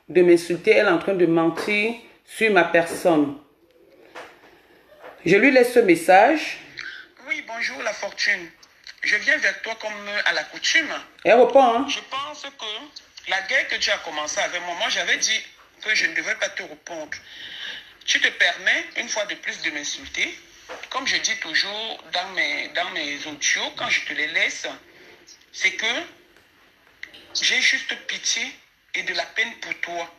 de m'insulter. Elle est en train de mentir sur ma personne. Je lui laisse ce message. Oui, bonjour la fortune. Je viens vers toi comme à la coutume. Elle répond, hein? Je pense que la guerre que tu as commencé avec moi, j'avais dit que je ne devais pas te répondre. Tu te permets une fois de plus de m'insulter. Comme je dis toujours dans mes audios, quand je te les laisse, c'est que j'ai juste pitié et de la peine pour toi.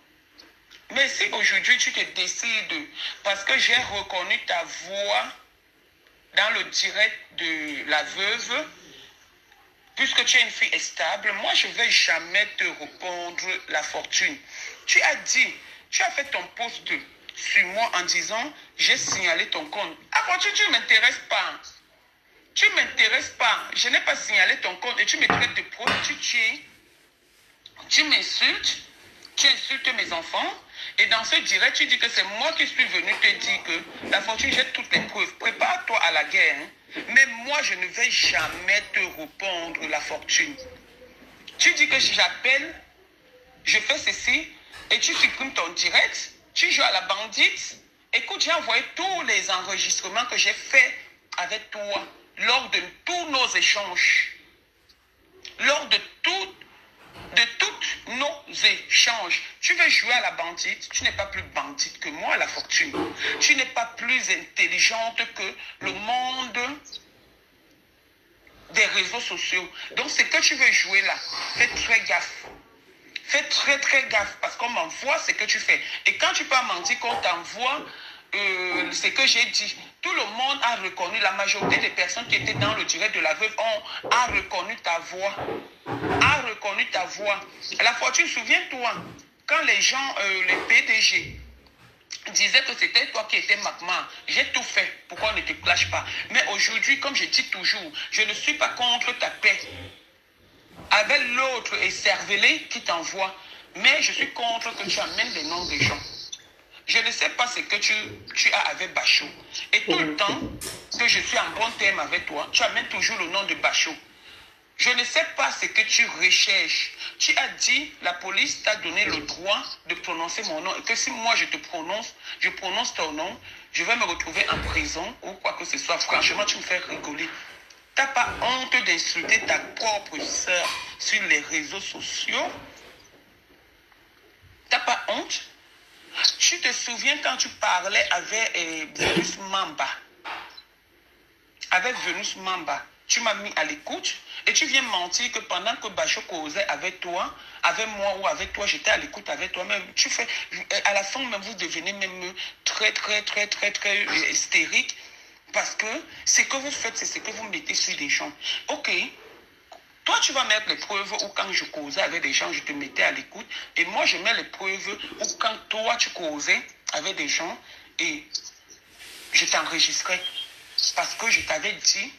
Mais si aujourd'hui tu te décides, parce que j'ai reconnu ta voix dans le direct de la veuve, puisque tu es une fille stable, moi je ne vais jamais te répondre la fortune. Tu as dit, tu as fait ton post sur moi en disant, j'ai signalé ton compte. À fortune, tu ne m'intéresses pas. Tu ne m'intéresses pas. Je n'ai pas signalé ton compte et tu me traites de prostituée. Tu m'insultes, tu insultes mes enfants. Et dans ce direct, tu dis que c'est moi qui suis venu te dire que la fortune, j'ai toutes les preuves. Prépare-toi à la guerre. Hein. Mais moi, je ne vais jamais te répondre la fortune. Tu dis que j'appelle, je fais ceci, et tu supprimes ton direct, tu joues à la bandite. Écoute, j'ai envoyé tous les enregistrements que j'ai faits avec toi lors de tous nos échanges. Lors de tous nos échanges. Tu veux jouer à la bandite, tu n'es pas plus bandite que moi, la fortune. Tu n'es pas plus intelligente que le monde des réseaux sociaux. Donc, ce que tu veux jouer là, fais très gaffe. Fais très gaffe parce qu'on m'envoie ce que tu fais. Et quand tu peux mentir qu'on t'envoie ce que j'ai dit, tout le monde a reconnu, la majorité des personnes qui étaient dans le direct de la veuve a reconnu ta voix. A reconnu ta voix. La fortune, souviens-toi, quand les gens, les PDG, disaient que c'était toi qui étais McMahon, j'ai tout fait pour qu'on ne te clash pas. Mais aujourd'hui, comme je dis toujours, je ne suis pas contre ta paix. Avec l'autre écervelé qui t'envoie, mais je suis contre que tu amènes les noms des gens. Je ne sais pas ce que tu as avec Bachot. Et tout le temps que je suis en bon terme avec toi, tu amènes toujours le nom de Bachot. Je ne sais pas ce que tu recherches. Tu as dit, la police t'a donné le droit de prononcer mon nom. Et que si moi je prononce ton nom, je vais me retrouver en prison ou quoi que ce soit. Franchement, tu me fais rigoler. Tu n'as pas honte d'insulter ta propre sœur sur les réseaux sociaux? Tu n'as pas honte? Tu te souviens quand tu parlais avec Venus Mamba? Avec Venus Mamba, tu m'as mis à l'écoute et tu viens mentir que pendant que Bachot causait avec toi, avec moi ou avec toi, j'étais à l'écoute avec toi. Même tu fais, à la fin même vous devenez même très hystérique. Parce que ce que vous faites, c'est ce que vous mettez sur des gens. Ok, toi tu vas mettre les preuves où quand je causais avec des gens, je te mettais à l'écoute. Et moi je mets les preuves où quand toi tu causais avec des gens et je t'enregistrais. Parce que je t'avais dit,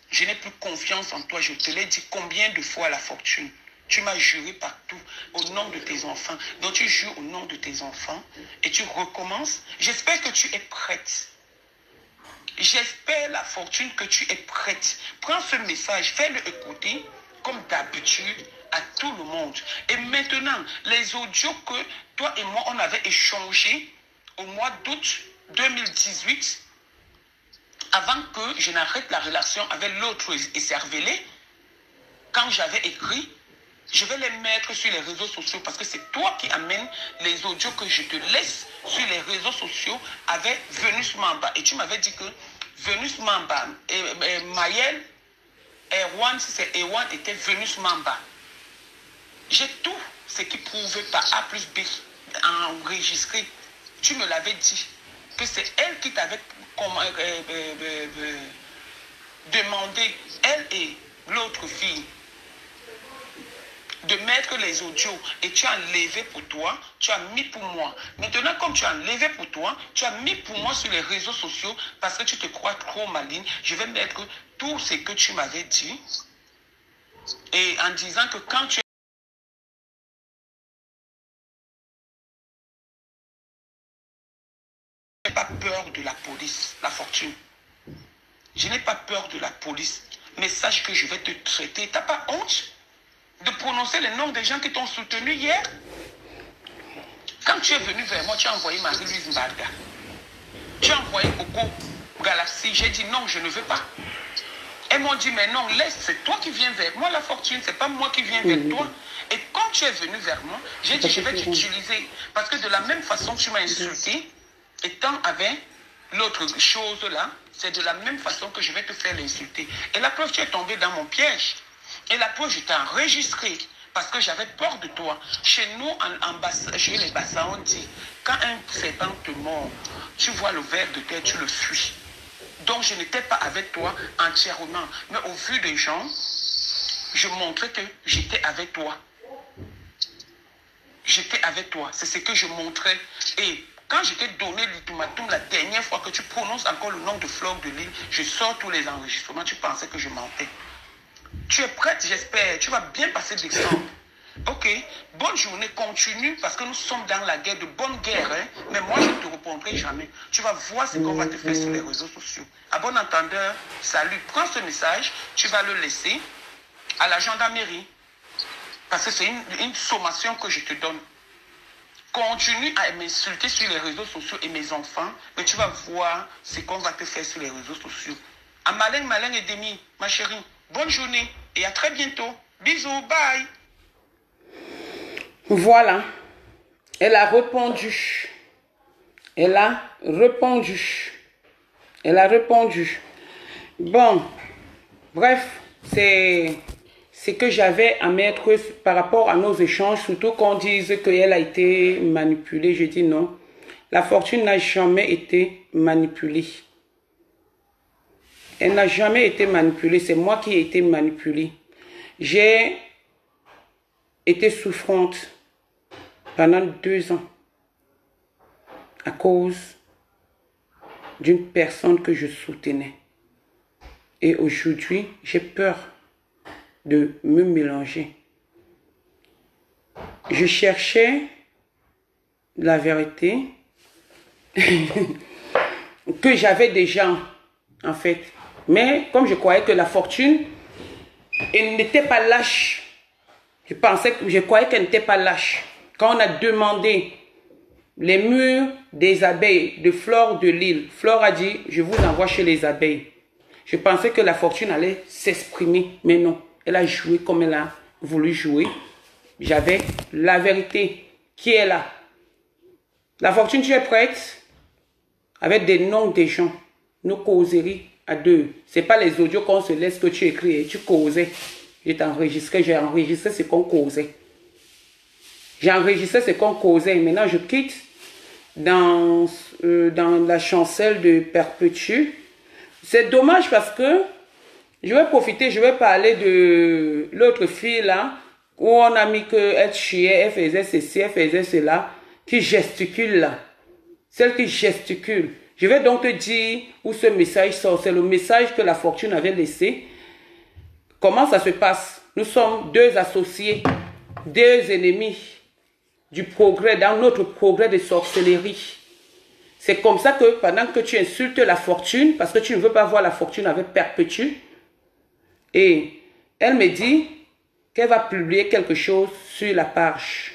je n'ai plus confiance en toi. Je te l'ai dit combien de fois la fortune. Tu m'as juré partout au nom de tes enfants. Donc tu jures au nom de tes enfants et tu recommences. J'espère que tu es prête. J'espère la fortune que tu es prête. Prends ce message, fais-le écouter comme d'habitude à tout le monde. Et maintenant, les audios que toi et moi, on avait échangés au mois d'août 2018, avant que je n'arrête la relation avec l'autre écervelé, quand j'avais écrit, je vais les mettre sur les réseaux sociaux parce que c'est toi qui amènes les audios que je te laisse sur les réseaux sociaux avec Venus Mamba. Et tu m'avais dit que Venus Mamba et Mayel, Erwan, si c'est Erwan, était Venus Mamba. J'ai tout ce qui prouve par A plus B enregistré. Tu me l'avais dit que c'est elle qui t'avait demandé, elle et l'autre fille, de mettre les audios et tu as enlevé pour toi, tu as mis pour moi. Maintenant, comme tu as enlevé pour toi, tu as mis pour moi sur les réseaux sociaux parce que tu te crois trop maligne. Je vais mettre tout ce que tu m'avais dit et en disant que quand tu n'as pas peur de la police, la fortune. Je n'ai pas peur de la police, mais sache que je vais te traiter. Tu n'as pas honte de prononcer les noms des gens qui t'ont soutenu hier? Quand tu es venu vers moi, tu as envoyé Marie-Louise Mbarga. Tu as envoyé Coco Galaxy. J'ai dit non, je ne veux pas. Elles m'ont dit, mais non, laisse, c'est toi qui viens vers moi, la fortune, c'est pas moi qui viens vers toi. Et quand tu es venu vers moi, j'ai dit, je vais t'utiliser. Parce que de la même façon que tu m'as insulté, étant avec l'autre chose là, c'est de la même façon que je vais te faire l'insulter. Et la preuve, tu es tombé dans mon piège. Et la preuve, je t'ai enregistré. Parce que j'avais peur de toi. Chez nous, chez les Bassas, on dit, quand un serpent te mord, tu vois le ver de terre, tu le fuis. Donc, je n'étais pas avec toi entièrement. Mais au vu des gens, je montrais que j'étais avec toi. J'étais avec toi. C'est ce que je montrais. Et quand je t'ai donné l'ultimatum, la dernière fois que tu prononces encore le nom de Fleur de Lille, je sors tous les enregistrements. Tu pensais que je mentais. Tu es prête, j'espère. Tu vas bien passer décembre. Ok, bonne journée, continue parce que nous sommes dans la guerre, de bonne guerre, hein? Mais moi je ne te répondrai jamais. Tu vas voir ce qu'on va te faire sur les réseaux sociaux. À bon entendeur, salut, prends ce message, tu vas le laisser à la gendarmerie parce que c'est une sommation que je te donne. Continue à m'insulter sur les réseaux sociaux et mes enfants, mais tu vas voir ce qu'on va te faire sur les réseaux sociaux. À Malin et Demi, ma chérie, bonne journée et à très bientôt. Bisous, bye. Voilà, elle a répondu. Elle a répondu. Elle a répondu. Bon, bref, c'est ce que j'avais à mettre par rapport à nos échanges, surtout qu'on dise qu'elle a été manipulée. Je dis non. La fortune n'a jamais été manipulée. Elle n'a jamais été manipulée. C'est moi qui ai été manipulée. J'ai été souffrante pendant 2 ans à cause d'une personne que je soutenais. Et aujourd'hui, j'ai peur de me mélanger. Je cherchais la vérité que j'avais déjà, en fait. Mais comme je croyais que la fortune, elle n'était pas lâche. Je croyais qu'elle n'était pas lâche. Quand on a demandé les murs des abeilles de Fleur de Lille, Fleur a dit, je vous envoie chez les abeilles. Je pensais que la fortune allait s'exprimer, mais non. Elle a joué comme elle a voulu jouer. J'avais la vérité qui est là. La fortune, tu es prête? Avec des noms des gens, nos causeries à deux. Ce n'est pas les audios qu'on se laisse que tu écris, tu causais. Je t'enregistrais, j'ai enregistré ce qu'on causait. J'ai enregistré ce qu'on causait. Maintenant, je quitte dans la chancelle de Perpétue. C'est dommage parce que je vais profiter, je vais parler de l'autre fille là, où on a mis qu'elle chiait, elle faisait ceci, elle faisait cela, qui gesticule là. Celle qui gesticule. Je vais donc te dire où ce message sort. C'est le message que la fortune avait laissé. Comment ça se passe? Nous sommes 2 associés, 2 ennemis du progrès, dans notre progrès de sorcellerie. C'est comme ça que pendant que tu insultes la fortune, parce que tu ne veux pas voir la fortune avec Perpétue, et elle me dit qu'elle va publier quelque chose sur la page.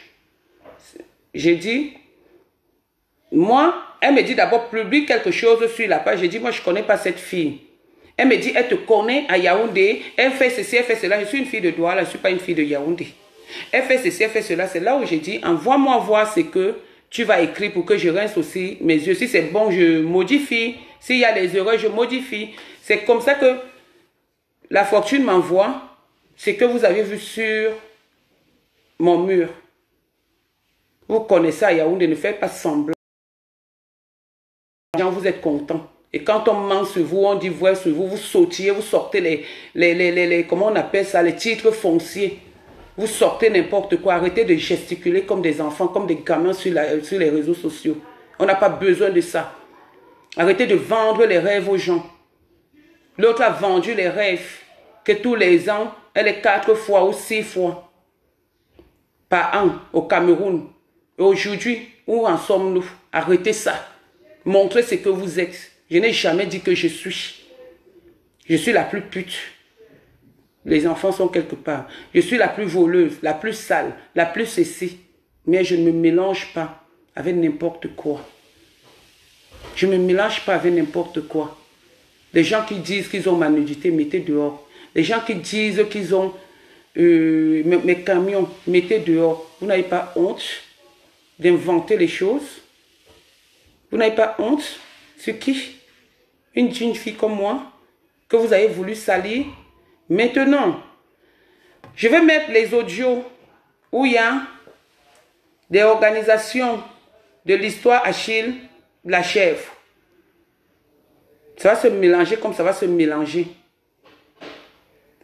J'ai dit, moi, elle me dit d'abord publie quelque chose sur la page. J'ai dit, moi je ne connais pas cette fille. Elle me dit, elle te connaît à Yaoundé, elle fait ceci, elle fait cela. Je suis une fille de Douala, je ne suis pas une fille de Yaoundé. Elle fait ceci, elle fait cela. C'est là où j'ai dit, envoie-moi voir ce que tu vas écrire pour que je rince aussi mes yeux. Si c'est bon, je modifie. S'il y a des erreurs, je modifie. C'est comme ça que la fortune m'envoie ce que vous avez vu sur mon mur. Vous connaissez à Yaoundé, ne faites pas semblant. Vous êtes content. Et quand on ment sur vous, on dit vrai sur vous, vous sautiez, vous sortez comment on appelle ça, les titres fonciers. Vous sortez n'importe quoi. Arrêtez de gesticuler comme des enfants, comme des gamins sur les réseaux sociaux. On n'a pas besoin de ça. Arrêtez de vendre les rêves aux gens. L'autre a vendu les rêves que tous les ans, elle est 4 fois ou 6 fois par an au Cameroun. Et aujourd'hui, où en sommes-nous? Arrêtez ça. Montrez ce que vous êtes. Je n'ai jamais dit que je suis. Je suis la plus pute. Les enfants sont quelque part. Je suis la plus voleuse, la plus sale, la plus ceci. Mais je ne me mélange pas. avec n'importe quoi. Je ne me mélange pas avec n'importe quoi. Les gens qui disent qu'ils ont ma nudité, mettez dehors. Les gens qui disent qu'ils ont mes camions, mettez dehors. Vous n'avez pas honte d'inventer les choses? Vous n'avez pas honte? C'est qui? Une jeune fille comme moi, que vous avez voulu salir. Maintenant, je vais mettre les audios où il y a des organisations de l'histoire Achille, la chèvre. Ça va se mélanger comme ça va se mélanger.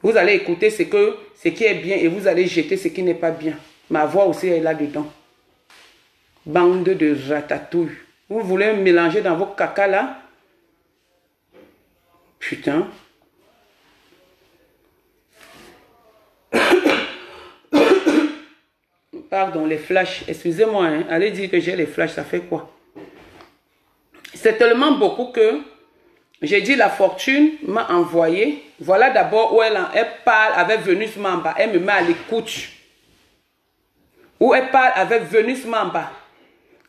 Vous allez écouter ce qui est bien et vous allez jeter ce qui n'est pas bien. Ma voix aussi est là-dedans. Bande de ratatouilles. Vous voulez mélanger dans vos caca là? Putain. Pardon, les flashs. Excusez-moi, hein. Allez dire que j'ai les flashs, ça fait quoi? C'est tellement beaucoup que j'ai dit la fortune m'a envoyé. Voilà d'abord où elle parle avec Venus Mamba. Elle me met à l'écoute. Où elle parle avec Venus Mamba.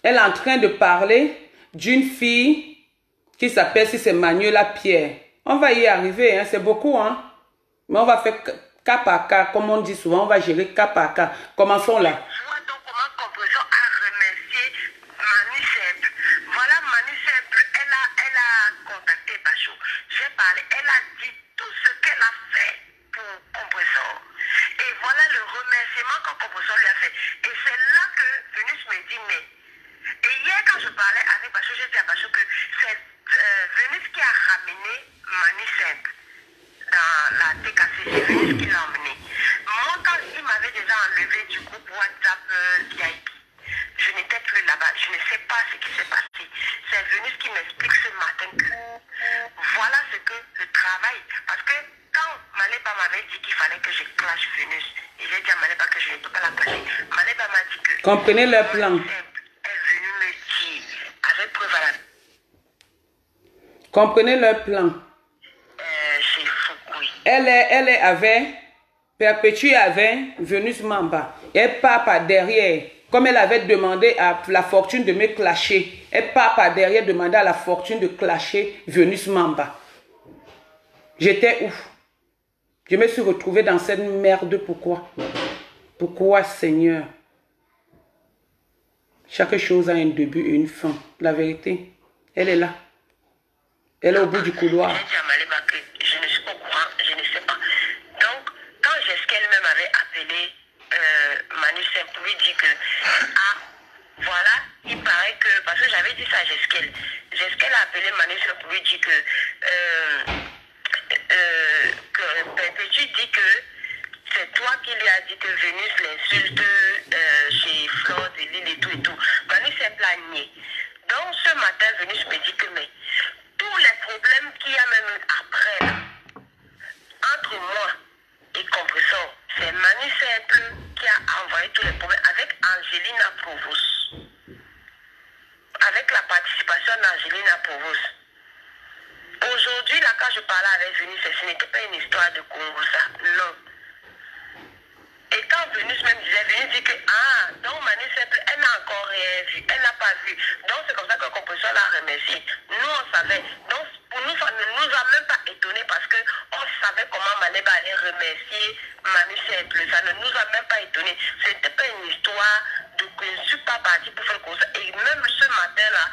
Elle est en train de parler d'une fille qui s'appelle, si c'est Manuela Pierre. On va y arriver, hein, c'est beaucoup, hein. Mais on va faire cas par cas, comme on dit souvent, on va gérer cas par cas. Commençons là. Vois donc comment Compression a remercié Manu Simple. Voilà, Manu Simple, elle a contacté Bachot. J'ai parlé, elle a dit tout ce qu'elle a fait pour Compression. Et voilà le remerciement que Compression lui a fait. Et c'est là que Venus me dit, mais... Et hier, quand je parlais avec Bachot, j'ai dit à Bachot que c'est Venus qui a ramené Manu Simple dans la TKC, c'est Venus qui l'a emmené. Moi, quand il m'avait déjà enlevé du groupe WhatsApp VIP, je n'étais plus là-bas. Je ne sais pas ce qui s'est passé. C'est Venus qui m'explique ce matin que voilà ce que le travail... Parce que quand Maléba m'avait dit qu'il fallait que je clash Venus, et j'ai dit à Maléba que je ne peux pas la clasher, Maléba m'a dit que... Comprenez leur plan. Est venue me dire, avec preuve à la... Comprenez leur plan. C'est fou, oui. Elle est avec, Perpétue avec Venus Mamba. Elle part par derrière. Comme elle avait demandé à la fortune de me clasher. Elle part par derrière demander à la fortune de clasher Venus Mamba. J'étais où? Je me suis retrouvée dans cette merde. Pourquoi? Pourquoi, Seigneur? Chaque chose a un début et une fin. La vérité, elle est là. Elle est au bout du couloir. J'ai dit à Maléba que je ne suis pas au courant, je ne sais pas. Donc, quand Jeskel même avait appelé Manu Simple pour lui dire que, ah, voilà, il paraît que, parce que j'avais dit ça à Jeskel. Jeskel a appelé Manu Simple pour lui dire que Perpétue dit que c'est toi qui lui as dit que Vénus l'insulte chez Flore de Lille et tout et tout. Manu Simple a nié. Donc, ce matin, Vénus me dit que, mais tous les problèmes qu'il y a même après, là, entre moi et Compressor, c'est Manu Simple qui a envoyé tous les problèmes avec Angelina Provos. Avec la participation d'Angelina Provos. Aujourd'hui, là, quand je parlais avec Venus, ce n'était pas une histoire de Congo, ça. Non. Et quand Venus même disait, Venus dit que, ah, donc Manu Simple, elle n'a encore rien vu, elle n'a pas vu. Donc c'est comme ça que Compression l'a remercié. Nous, on savait. Donc pour nous, ça ne nous a même pas étonné parce qu'on savait comment Maléba allait remercier Manu Simple. Ça ne nous a même pas étonné. Ce n'était pas une histoire de que je ne suis pas partie pour faire comme ça. Et même ce matin-là,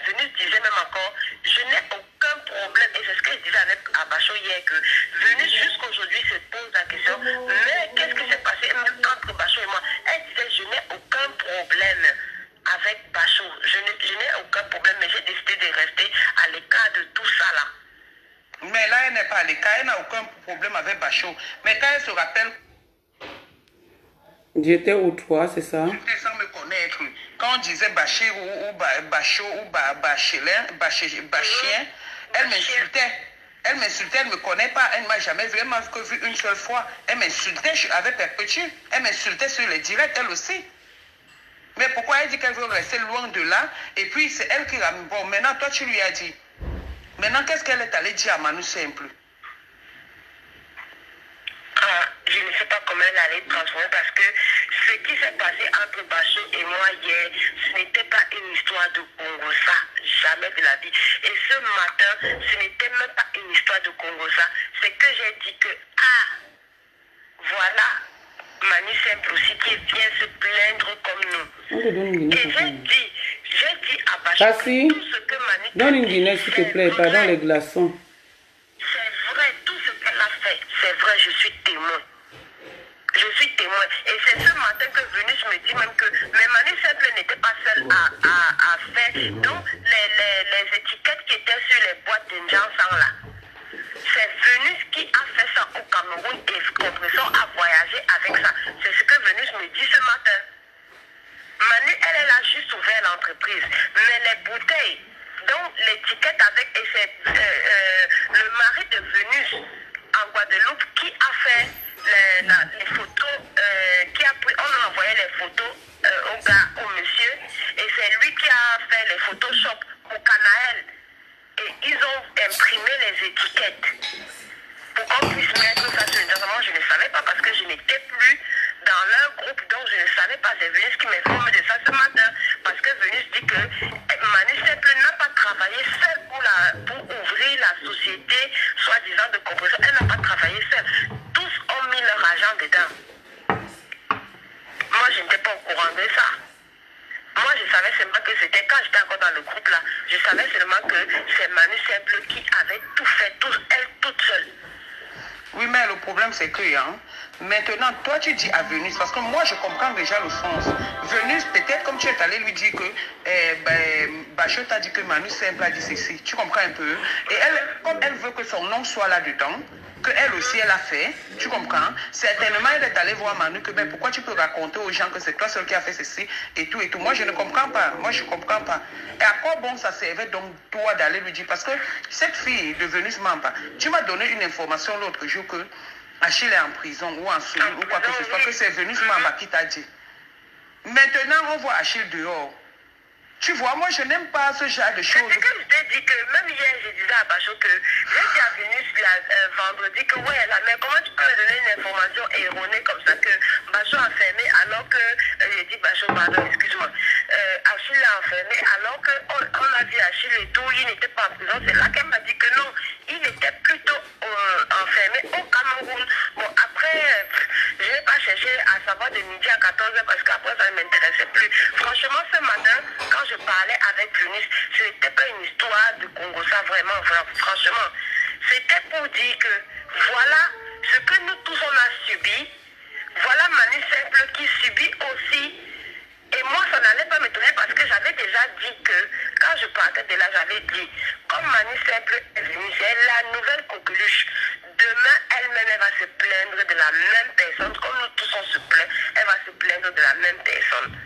Venus disait même encore, je n'ai aucun problème, et c'est ce que je disais avec Abacho hier, que Venus jusqu'aujourd'hui se pose la question, mais qu'est-ce qui s'est passé même entre Bacho et moi? Elle disait, je n'ai aucun problème avec Bacho, je n'ai aucun problème, mais j'ai décidé de rester à l'écart de tout ça là. Mais là, elle n'est pas à l'écart, elle n'a aucun problème avec Bacho. Mais quand elle se rappelle... J'étais où toi, c'est ça? Sans me connaître. Quand on disait Bachir ou Bachot ou Bachien, elle m'insultait. Elle m'insultait, elle ne me connaît pas, elle ne m'a jamais vraiment vu une seule fois. Elle m'insultait avec Perpétue. Elle m'insultait sur les directs, elle aussi. Mais pourquoi elle dit qu'elle veut rester loin de là? Et puis c'est elle qui l'a mis. Bon, maintenant toi tu lui as dit. Maintenant qu'est-ce qu'elle est allée dire à Manu Simple? Ah, je ne sais pas comment elle allait transformer parce que ce qui s'est passé entre Bachot et moi hier, ce n'était pas de Congosa. Jamais de la vie. Et ce matin, ce n'était même pas une histoire de Congosa. C'est que j'ai dit que, voilà, Manu Simple aussi qui vient se plaindre comme nous. Et j'ai dit à Bachar tout ce que Manu donne une Guinée s'il te plaît, pardon les glaçons. C'est vrai, tout ce qu'elle a fait, c'est vrai, je suis témoin. Je suis témoin. Et c'est ce matin que Venus me dit même que mais Manu Simple n'était pas seule à faire. Donc les étiquettes qui étaient sur les boîtes d'Injansan là, c'est Venus qui a fait ça au Cameroun et Compression a voyagé avec ça. C'est ce que Venus me dit ce matin. Manu, elle a juste ouvert l'entreprise. Mais les bouteilles, donc l'étiquette avec, et c'est le mari de Venus en Guadeloupe qui a fait les photos, qui a pris, on a envoyé les photos au gars, au monsieur, et c'est lui qui a fait les Photoshop au Canaël. Et ils ont imprimé les étiquettes pour qu'on puisse mettre ça sur le. Moi, je ne savais pas parce que je n'étais plus dans leur groupe, donc je ne savais pas. C'est Venus qui m'informe de ça ce matin. Parce que Venus dit que Manu Simple n'a pas travaillé seul pour ouvrir la société, soi-disant de compression. Elle n'a pas travaillé seule. Tous ont mis leur argent dedans. Moi, je n'étais pas au courant de ça. Moi, je savais seulement que c'était quand j'étais encore dans le groupe là. Je savais seulement que c'est Manu Simple qui avait tout fait, elle toute seule. Oui, mais le problème, c'est que, maintenant, toi, tu dis à Venus, parce que moi, je comprends déjà le sens. Venus, peut-être comme tu es allé lui dire que Bachot t'a dit que Manu Simple a dit ceci. Tu comprends un peu? Et elle, comme elle veut que son nom soit là-dedans, qu'elle aussi, elle a fait, tu comprends? Certainement, elle est allée voir Manu que, pourquoi tu peux raconter aux gens que c'est toi seul qui a fait ceci et tout et tout. Moi, je ne comprends pas. Moi, je ne comprends pas. Et à quoi bon ça servait donc, toi, d'aller lui dire? Parce que cette fille de Venus Mamba, tu m'as donné une information l'autre jour que Achille est en prison ou en cellule ou quoi que ce soit, que c'est Venus Mamba qui t'a dit. Maintenant, on voit Achille dehors. Tu vois, moi, je n'aime pas ce genre de choses. C'est que je t'ai dit que, même hier, je disais à Bachot que j'ai dit à Venus vendredi que, ouais, mais comment tu peux me donner une information erronée comme ça que Bachot a enfermé alors que, j'ai dit Bachot, pardon, excuse-moi, Achille l'a enfermé alors qu'on a vu Achille et tout, il n'était pas en prison. C'est là qu'elle m'a dit que non, il était plutôt enfermé au Cameroun. Bon, après, je n'ai pas cherché à savoir de midi à 14h parce qu'après, ça ne m'intéressait plus. Franchement, ce matin, quand je parlais avec Venus, ce n'était pas une histoire de Congo, ça vraiment, franchement. C'était pour dire que voilà ce que nous tous on a subi, voilà Manu Simple qui subit aussi. Et moi, ça n'allait pas m'étonner parce que j'avais déjà dit que, quand je partais de là, j'avais dit, comme Manu Simple est venue, c'est la nouvelle coqueluche. Demain, elle-même, elle va se plaindre de la même personne. Comme nous tous on se plaint, elle va se plaindre de la même personne.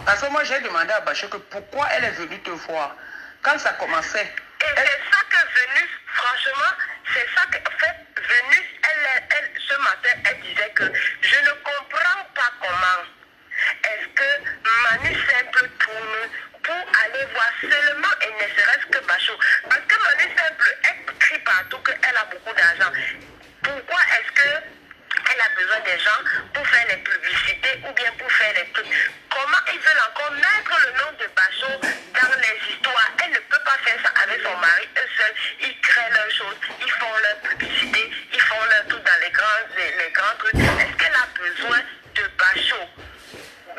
Parce que moi, j'ai demandé à Bachot que pourquoi elle est venue te voir quand ça commençait. Et c'est ça que Venus, franchement, c'est ça que, en fait, Venus, elle, ce matin, elle disait que je ne comprends pas comment est-ce que Manu Simple tourne pour aller voir seulement et ne serait-ce que Bachot. Parce que Manu Simple, elle crie partout qu'elle a beaucoup d'argent. Pourquoi est-ce que elle a besoin des gens pour faire les publicités ou bien pour faire les trucs? Comment ils veulent encore mettre le nom de Bachot dans les histoires? Elle ne peut pas faire ça avec son mari, eux seuls. Ils créent leurs choses, ils font leur publicité, ils font leur truc dans les grands trucs. Est-ce qu'elle a besoin de Bachot?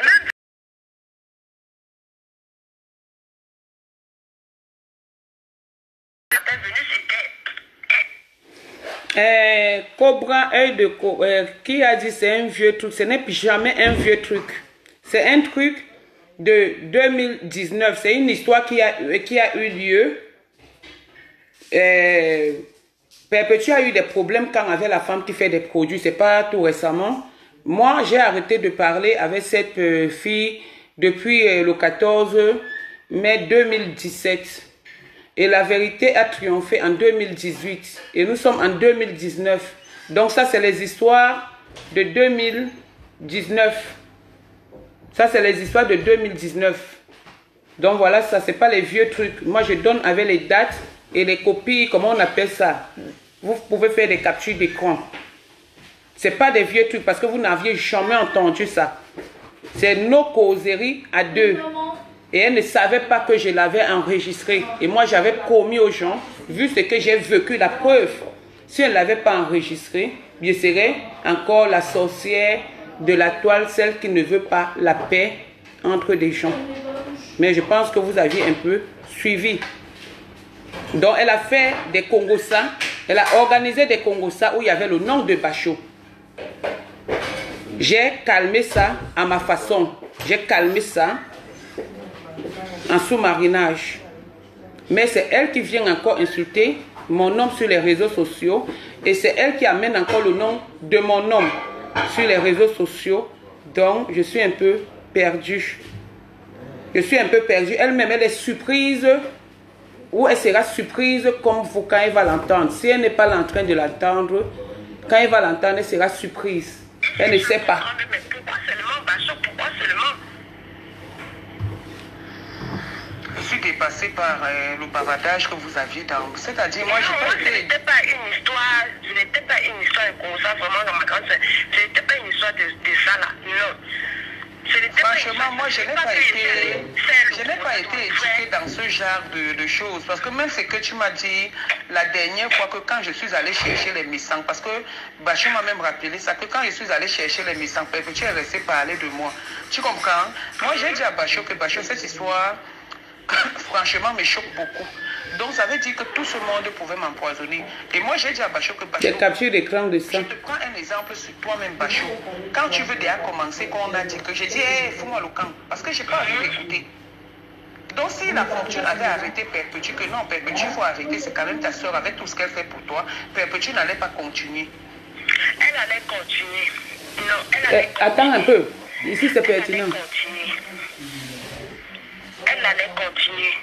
Même Cobra, œil de qui a dit c'est un vieux truc? Ce n'est jamais un vieux truc. C'est un truc de 2019. C'est une histoire qui a eu lieu. Perpétue a eu des problèmes quand avec la femme qui fait des produits. C'est pas tout récemment. Moi, j'ai arrêté de parler avec cette fille depuis le 14 mai 2017. Et la vérité a triomphé en 2018. Et nous sommes en 2019. Donc ça, c'est les histoires de 2019. Ça, c'est les histoires de 2019. Donc voilà, ça, c'est pas les vieux trucs. Moi, je donne avec les dates et les copies, comment on appelle ça? Vous pouvez faire des captures d'écran. C'est pas des vieux trucs parce que vous n'aviez jamais entendu ça. C'est nos causeries à deux. Et elle ne savait pas que je l'avais enregistré. Et moi, j'avais promis aux gens, vu ce que j'ai vécu, la preuve, si elle ne l'avait pas enregistré, je serais encore la sorcière de la toile, celle qui ne veut pas la paix entre des gens. Mais je pense que vous aviez un peu suivi. Donc, elle a fait des Congossa. Elle a organisé des Congossa où il y avait le nom de Bachot. J'ai calmé ça à ma façon. J'ai calmé ça en sous-marinage. Mais c'est elle qui vient encore insulter mon nom sur les réseaux sociaux. Et c'est elle qui amène encore le nom de mon nom sur les réseaux sociaux. Donc, je suis un peu perdue. Je suis un peu perdue. Elle-même, elle est surprise. Ou elle sera surprise comme vous quand elle va l'entendre. Si elle n'est pas en train de l'entendre, quand elle va l'entendre, elle sera surprise. Elle ne sait pas. Mais pourquoi seulement, Bachot? Pourquoi seulement? Je suis dépassée par le bavardage que vous aviez dans... C'est-à-dire, moi, ce n'était pas une histoire, comme ça, vraiment, dans ma grande sœur. Ce n'était pas une histoire de ça, là. Non. Franchement, moi, je n'ai pas été éduquée dans ce genre de choses. Parce que même ce que tu m'as dit la dernière fois, que quand je suis allée chercher les missants, parce que Bachot m'a même rappelé ça, que quand je suis allée chercher les missants, tu es resté parler de moi. Tu comprends? Moi, j'ai dit à Bachot que Bachot, cette histoire, franchement, me choque beaucoup. Donc, ça veut dire que tout ce monde pouvait m'empoisonner. Et moi, j'ai dit à Bachot que Bachot... Des captures d'écran de ça. Je te prends un exemple sur toi-même, Bachot. Quand tu veux déjà commencer, qu'on a dit que j'ai dit, hey, fous-moi le camp. Parce que je n'ai pas envie d'écouter. Donc, si la fortune avait arrêté Perpétue, que non, Perpétue, il faut arrêter, c'est quand même ta soeur avec tout ce qu'elle fait pour toi, Perpétue n'allait pas continuer. Elle allait continuer. Non, elle allait continuer. Attends un peu. Ici, c'est pertinent. Elle allait continuer.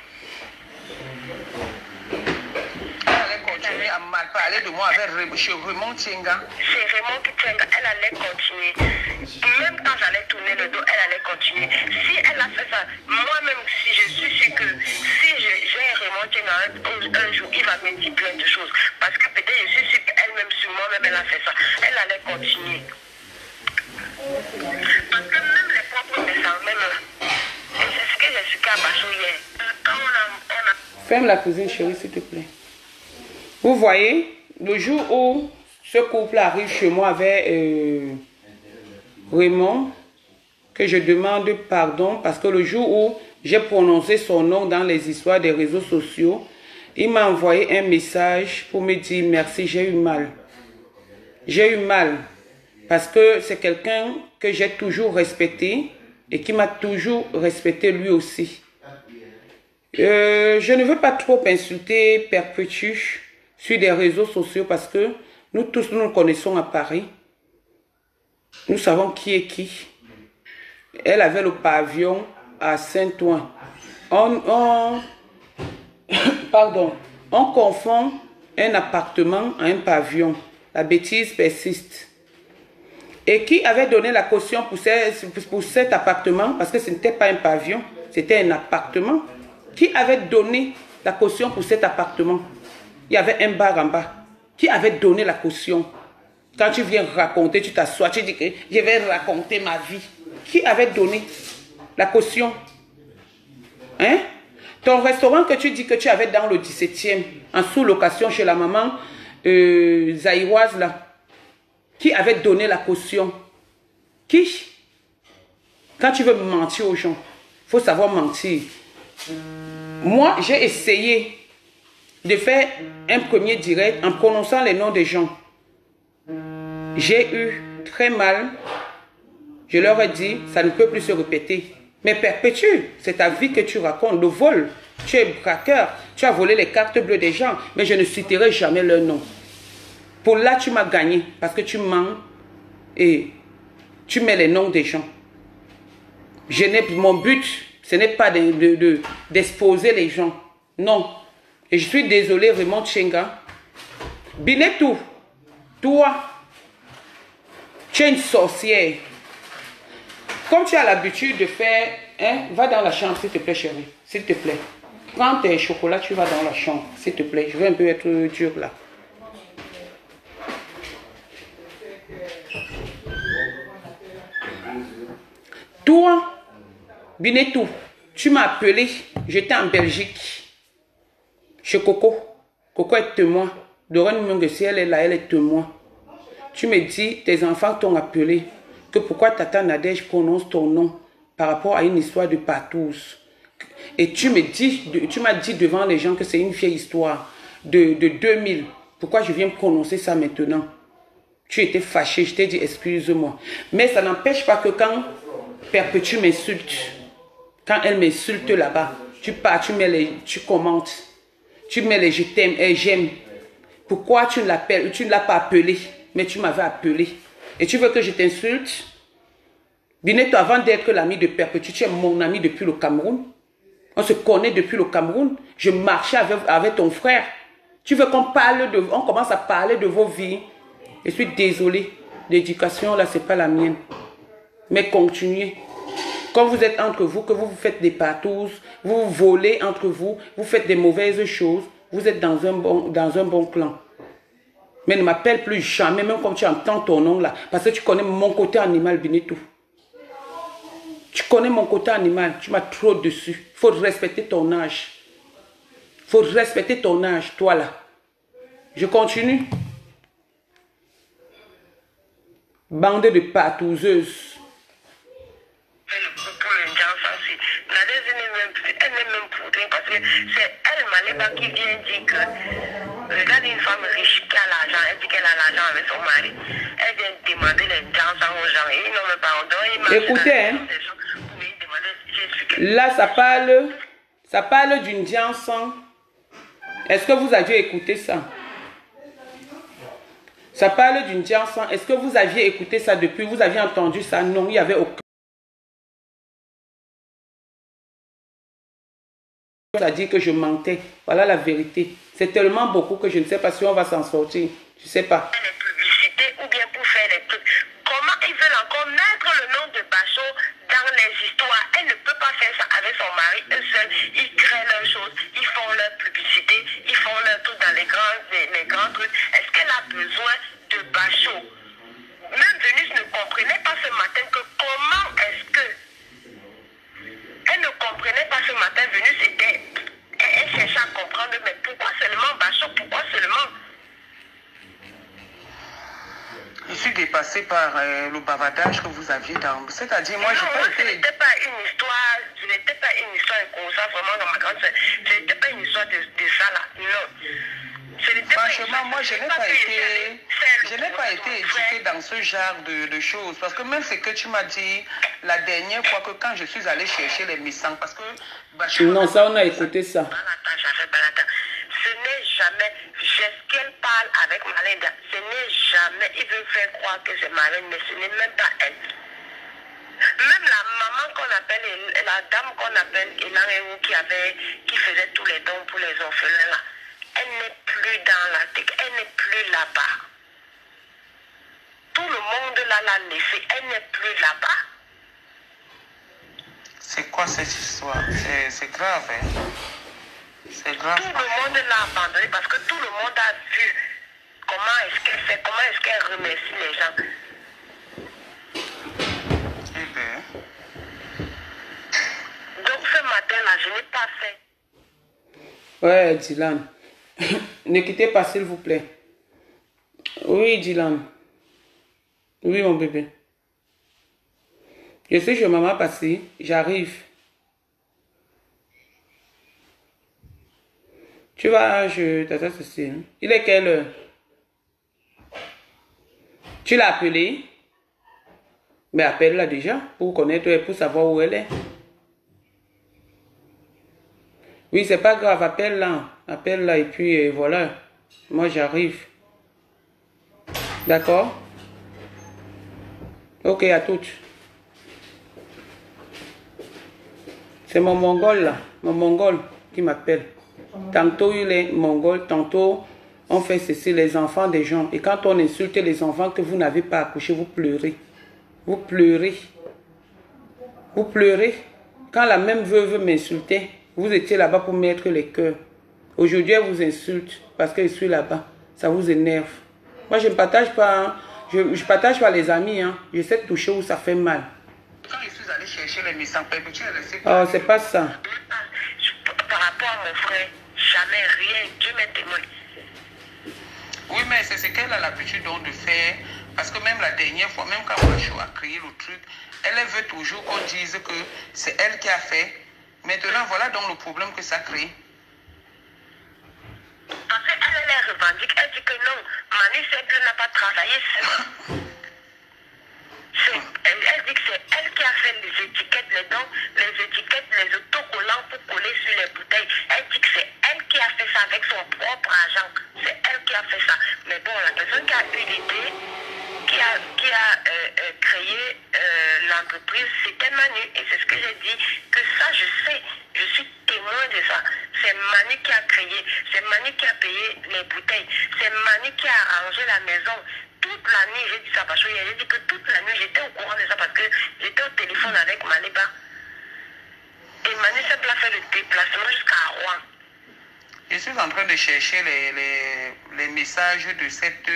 À mal parler de moi avec Raymond Tienga. C'est Raymond Tienga, elle allait continuer. Même quand j'allais tourner le dos, elle allait continuer. Si elle a fait ça, moi-même, si je suis sûre que si j'ai Raymond Tienga un jour, il va me dire plein de choses. Parce que peut-être je suis sûre qu'elle-même, sur moi-même, elle a fait ça. Elle allait continuer. Parce que même les propres descendants, même, et c'est ce que j'ai su qu'à Bachot hier. Quand on a... Ferme la cuisine, chérie, s'il te plaît. Vous voyez, le jour où ce couple arrive chez moi avec Raymond, que je demande pardon, parce que le jour où j'ai prononcé son nom dans les histoires des réseaux sociaux, il m'a envoyé un message pour me dire merci, j'ai eu mal. J'ai eu mal, parce que c'est quelqu'un que j'ai toujours respecté et qui m'a toujours respecté lui aussi. Je ne veux pas trop insulter Perpétue sur des réseaux sociaux parce que nous tous nous connaissons à Paris. Nous savons qui est qui. Elle avait le pavillon à Saint-Ouen. Pardon. On confond un appartement à un pavillon. La bêtise persiste. Et qui avait donné la caution pour cet appartement, parce que ce n'était pas un pavillon, c'était un appartement. Qui avait donné la caution pour cet appartement? Il y avait un bar en bas. Qui avait donné la caution? Quand tu viens raconter, tu t'assois, tu dis que je vais raconter ma vie. Qui avait donné la caution? Hein? Ton restaurant que tu dis que tu avais dans le 17e, en sous-location chez la maman zaïroise là. Qui avait donné la caution? Qui? Quand tu veux mentir aux gens, il faut savoir mentir. Moi, j'ai essayé de faire un premier direct en prononçant les noms des gens. J'ai eu très mal. Je leur ai dit, ça ne peut plus se répéter. Mais Perpétue, c'est ta vie que tu racontes, le vol. Tu es braqueur, tu as volé les cartes bleues des gens, mais je ne citerai jamais leur nom. Pour là, tu m'as gagné, parce que tu mens et tu mets les noms des gens. Mon but, ce n'est pas d'exposer les gens. Non. Et je suis désolé, Raymond Tienga. Binetou, toi, tu es une sorcière. Comme tu as l'habitude de faire, hein, va dans la chambre, s'il te plaît, chérie. S'il te plaît. Prends tes chocolats, tu vas dans la chambre, s'il te plaît. Je vais un peu être dur là. Toi, Binetou, Tu m'as appelé, j'étais en Belgique, chez Coco. Coco est témoin. Doreen Mungue, si elle est là, elle est témoin. Tu me dis, tes enfants t'ont appelé, que pourquoi Tata Nadège prononce ton nom par rapport à une histoire de patouze. Et tu m'as dit devant les gens que c'est une vieille histoire de 2000. Pourquoi je viens prononcer ça maintenant? Tu étais fâché, je t'ai dit excuse-moi. Mais ça n'empêche pas que quand Perpétue m'insulte, quand elle m'insulte là-bas, tu pars, tu commentes, tu mets les je t'aime et j'aime. Pourquoi tu ne l'as pas appelé, mais tu m'avais appelé. Et tu veux que je t'insulte? Binetou, avant d'être l'ami de Perpétue, tu es mon ami depuis le Cameroun. On se connaît depuis le Cameroun. Je marchais avec ton frère. Tu veux qu'on commence à parler de vos vies? Je suis désolé. L'éducation, là, c'est pas la mienne. Mais continuez. Quand vous êtes entre vous, que vous faites des patouses, vous volez entre vous, vous faites des mauvaises choses, vous êtes dans un bon clan. Mais ne m'appelle plus jamais, même comme tu entends ton nom là, parce que tu connais mon côté animal, Binetou. Tu connais mon côté animal, tu m'as trop dessus. Il faut respecter ton âge. Il faut respecter ton âge, toi là. Je continue. Bande de patouseuses. Pour le Jansan, elle n'est même pour rien parce que c'est elle, Maléba, qui vient dire que regarde une femme riche qui a l'argent, elle dit qu'elle a l'argent avec son mari. Elle vient demander les Jansan aux gens et ils n'ont même pas ordonné. Écoutez, hein, là ça parle d'une Jansan. Est-ce que vous aviez écouté ça? Ça parle d'une Jansan. Est-ce que vous aviez écouté ça depuis? Vous aviez entendu ça? Non, il n'y avait aucun. À dire que je mentais. Voilà la vérité. C'est tellement beaucoup que je ne sais pas si on va s'en sortir. Je ne sais pas. Les publicités ou bien pour faire les trucs. Comment ils veulent encore mettre le nom de Bachot dans les histoires? Elle ne peut pas faire ça avec son mari, eux seuls. Ils créent leurs choses, ils font leur publicité, ils font leur truc dans les grands trucs. Est-ce qu'elle a besoin de Bachot? Même Vénus ne comprenait pas ce matin que comment est-ce que... Elle ne comprenait pas ce matin, Vénus était... Elle cherchait à comprendre, mais pourquoi seulement Bachot? Pourquoi seulement? Je suis dépassée par le bavardage que vous aviez dans... C'est-à-dire, moi, je n'ai pas été... Ce n'était pas une histoire, comme ça, vraiment, dans ma grande sœur. Ce n'était pas une histoire de ça, là. Non. Franchement, moi, je n'ai pas été éduquée dans ce genre de choses. Parce que même ce que tu m'as dit la dernière fois, que quand je suis allée chercher les missants, parce que... Non, ça, on a écouté ça. Ce n'est jamais, est-ce qu'elle parle avec Malinda, ce n'est jamais, il veut faire croire que c'est Malinda, mais ce n'est même pas elle. Même la maman qu'on appelle, la dame qu'on appelle Elan qui faisait tous les dons pour les orphelins là, elle n'est plus dans la tête, elle n'est plus là-bas. Tout le monde là l'a laissé, elle n'est plus là-bas. C'est quoi cette histoire? C'est grave, hein? C'est grave. Tout le monde l'a abandonné parce que tout le monde a vu comment est-ce qu'elle fait, comment est-ce qu'elle remercie les gens. Eh bien. Donc ce matin-là, je n'ai pas fait. Ouais, Dylan. Ne quittez pas, s'il vous plaît. Oui, Dylan. Oui, mon bébé. Je suis chez maman passée. J'arrive. Tu vas, Tata Cécile. Il est quelle heure? Tu l'as appelée? Mais appelle-la déjà pour connaître et pour savoir où elle est. Oui, c'est pas grave, appelle-la. Appelle-la et puis voilà. Moi, j'arrive. D'accord? Ok, à toutes. C'est mon mongol là. Mon mongol qui m'appelle. Tantôt il est mongol, tantôt on fait ceci, les enfants des gens. Et quand on insulte les enfants que vous n'avez pas accouché, vous pleurez. Vous pleurez. Vous pleurez. Quand la même veuve m'insultait, vous étiez là-bas pour mettre les cœurs. Aujourd'hui, elle vous insulte parce que je suis là-bas. Ça vous énerve. Moi, je ne partage pas. Je partage pas les amis. Hein. Je sais toucher où ça fait mal. quand je suis allé chercher les messages, tu es resté. Oh, c'est pas ça. Par rapport à mon frère, jamais rien. Dieu m'est témoin. Oui, mais c'est ce qu'elle a l'habitude donc de faire. Parce que même la dernière fois, même quand Macho a créé le truc, elle veut toujours qu'on dise que c'est elle qui a fait. Maintenant, voilà donc le problème que ça crée. Parce qu'elle les revendique, elle dit que non, Manu Simple n'a pas travaillé sur. Elle dit que c'est elle qui a fait les étiquettes, les étiquettes, les autocollants pour coller sur les bouteilles. Elle dit que c'est elle qui a fait ça avec son propre argent. C'est elle qui a fait ça. Mais bon, la personne qui a eu l'idée, qui a créé l'entreprise, c'était Manu. Et c'est ce que j'ai dit, que ça, je sais, je suis témoin de ça. C'est Manu qui a créé, c'est Manu qui a payé les bouteilles, c'est Manu qui a arrangé la maison. Toute la nuit, j'ai dit ça parce que j'ai dit que toute la nuit, j'étais au courant de ça parce que j'étais au téléphone avec Maniba. Et Manu Simple a fait le déplacement jusqu'à Rouen. Je suis en train de chercher les messages de cette...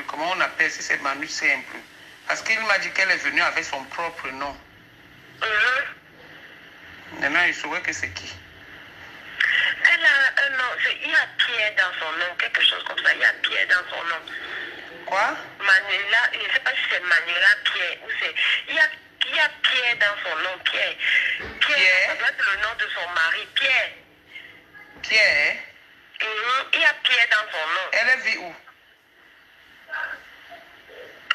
comment on appelle, si c'est Manu Simple. Parce qu'il m'a dit qu'elle est venue avec son propre nom. Maintenant, il saurait que c'est qui. Elle a un nom, il y a Pierre dans son nom, quelque chose comme ça, il y a Pierre dans son nom. Quoi? Manuela, je ne sais pas si c'est Manuela Pierre ou c'est... Il y a Pierre dans son nom, Pierre. Pierre, ça doit être le nom de son mari, Pierre. Pierre? Il y a Pierre dans son nom. Elle vit où?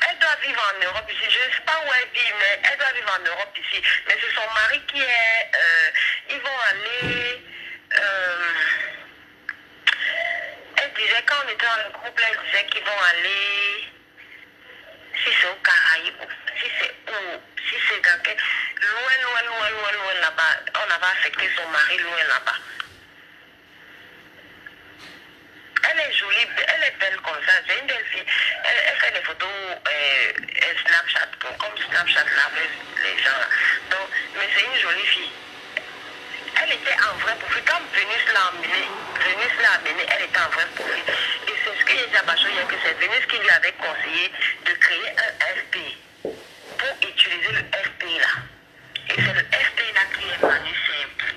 Elle doit vivre en Europe ici. Je ne sais pas où elle vit, mais elle doit vivre en Europe ici. Mais c'est son mari qui est... ils vont aller... elle disait, quand on était dans le groupe, elle disait qu'ils vont aller... Si c'est au Caraïbes, si c'est où, si c'est dans quel... Loin là-bas. On avait affecté son mari loin là-bas. Elle est jolie, elle est belle comme ça, c'est une belle fille. Elle fait des photos Snapchat, comme Snapchat là, les gens là. Donc, mais c'est une jolie fille. Elle était en vrai profil. Quand Vénus l'a amenée, elle était en vrai profil. Et c'est ce que j'ai dit à Bachoya, que c'est Vénus qui lui avait conseillé de créer un FP pour utiliser le FP là. Et c'est le FP là qui est Manu Simple.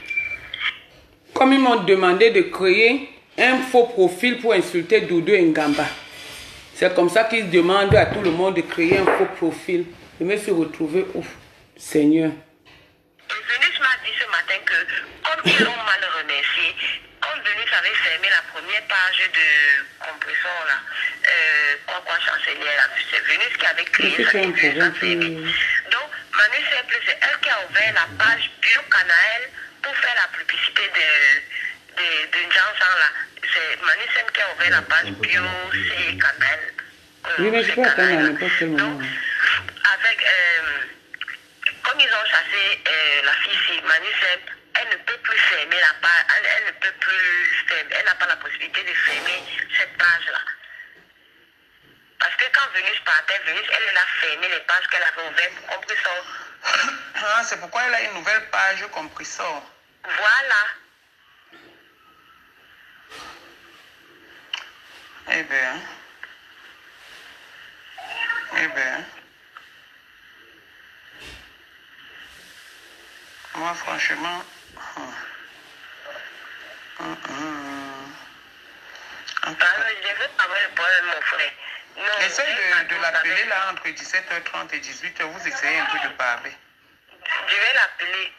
Comme ils m'ont demandé de créer un faux profil pour insulter Doudou Ngamba. C'est comme ça qu'ils demandent à tout le monde de créer un faux profil. Je me suis retrouvé, ouf, Seigneur. Et Vénus m'a dit ce matin que, comme ils l'ont mal remercié, comme Vénus avait fermé la première page de compresseur là, quoi chancelier là, c'est Vénus qui avait créé ça et Vénus a fermé. Donc, Manu Simple, c'est elle qui a ouvert la page Bio Canaël pour faire la publicité de Jansan là. C'est Manu Simple qui a ouvert la page Bio C Canal. Oui, mais je peux attendre à n'importe quel moment. Donc, avec, comme ils ont chassé la fille ici, Manu Simple, elle ne peut plus fermer la page, elle ne peut plus fermer, elle n'a pas la possibilité de fermer cette page-là. Parce que quand Vénus partait, Vénus, elle a fermé les pages qu'elle avait ouvertes pour compresseur. Ah, c'est pourquoi elle a une nouvelle page compresseur. Voilà. Eh bien. Moi, franchement... Je veux pas avoir le problème, mon frère. Essaye de l'appeler là entre 17h30 et 18h. Vous essayez un peu de parler. Je vais l'appeler.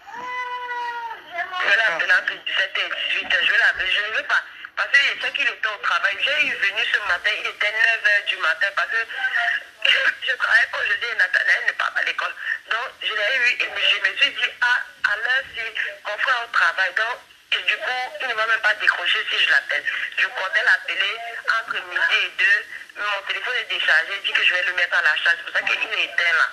Je vais l'appeler entre 17h et 18h. Je vais l'appeler. Je ne veux pas. Parce que je sais qu'il était au travail. J'ai eu venu ce matin. Il était 9h du matin. Parce que je travaille quand je dis Nathanaël n'est pas à l'école. Donc, je l'ai eu et je me suis dit, à l'heure, si mon frère au travail. Donc, et du coup, il ne va même pas décrocher si je l'appelle. Je comptais l'appeler entre midi et 2. Mais mon téléphone est déchargé. Il dit que je vais le mettre à la charge. C'est pour ça qu'il est éteint là.